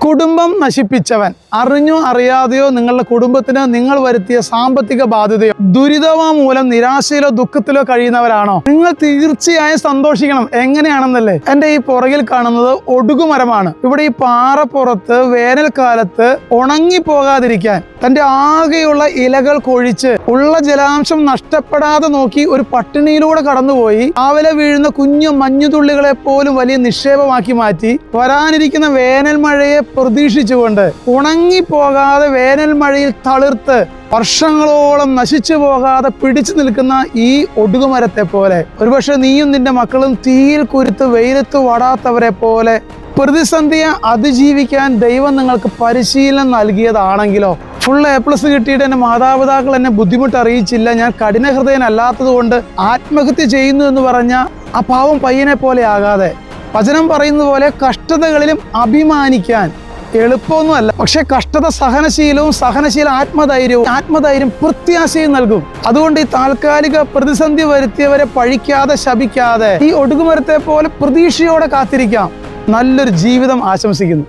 കുടുംബം നശിപ്പിച്ചവൻ അറിഞ്ഞോ അറിയാതെയോ നിങ്ങളുടെ കുടുംബത്തിന് നിങ്ങൾ വരുത്തിയ സാമ്പത്തിക ബാധ്യതയോ ദുരിതമോ മൂലം നിരാശയിലോ ദുഃഖത്തിലോ കഴിയുന്നവരാണോ? നിങ്ങൾ തീർച്ചയായും സന്തോഷിക്കണം. എങ്ങനെയാണെന്നല്ലേ? എൻ്റെ ഈ പുറകിൽ കാണുന്നത് ഒടുകുമരമാണ്. ഇവിടെ ഈ പാറപ്പുറത്ത് വേനൽക്കാലത്ത് ഉണങ്ങിപ്പോകാതിരിക്കാൻ തൻ്റെ ആകെയുള്ള ഇലകൾ കൊഴിച്ച് ഉള്ള ജലാംശം നഷ്ടപ്പെടാതെ നോക്കി ഒരു പട്ടിണിയിലൂടെ കടന്നുപോയി രാവിലെ വീഴുന്ന കുഞ്ഞു മഞ്ഞുതുള്ളികളെ പോലും വലിയ നിക്ഷേപമാക്കി മാറ്റി വരാനിരിക്കുന്ന വേനൽ മഴയെ പ്രതീക്ഷിച്ചുകൊണ്ട് ഉണങ്ങിപ്പോകാതെ വേനൽ മഴയിൽ തളിർത്ത് വർഷങ്ങളോളം നശിച്ചു പോകാതെ പിടിച്ചു നിൽക്കുന്ന ഈ ഒടുകുമരത്തെ പോലെ ഒരുപക്ഷെ നീയും നിന്റെ മക്കളും തീയിൽ കുരുത്ത് വെയിലത്ത് വടാത്തവരെ പോലെ പ്രതിസന്ധിയെ അതിജീവിക്കാൻ ദൈവം നിങ്ങൾക്ക് പരിശീലനം നൽകിയതാണെങ്കിലോ? ഫുൾ A+ കിട്ടിയിട്ട് എൻ്റെ മാതാപിതാക്കൾ എന്നെ ബുദ്ധിമുട്ട് അറിയിച്ചില്ല, ഞാൻ കഠിനഹൃദയനല്ലാത്തത് കൊണ്ട് ആത്മഹത്യ ചെയ്യുന്നു എന്ന് പറഞ്ഞ ആ പാവം പയ്യനെ പോലെ ആകാതെ വചനം പറയുന്നത് പോലെ കഷ്ടതകളിലും അഭിമാനിക്കാൻ എളുപ്പമൊന്നുമല്ല. പക്ഷെ കഷ്ടത സഹനശീലവും സഹനശീലം ആത്മധൈര്യം പ്രത്യാശയും നൽകും. അതുകൊണ്ട് ഈ താൽക്കാലിക പ്രതിസന്ധി വരുത്തിയവരെ പഴിക്കാതെ ശപിക്കാതെ ഈ ഒടുകുമരത്തെ പോലെ പ്രതീക്ഷയോടെ കാത്തിരിക്കാം. നല്ലൊരു ജീവിതം ആശംസിക്കുന്നു.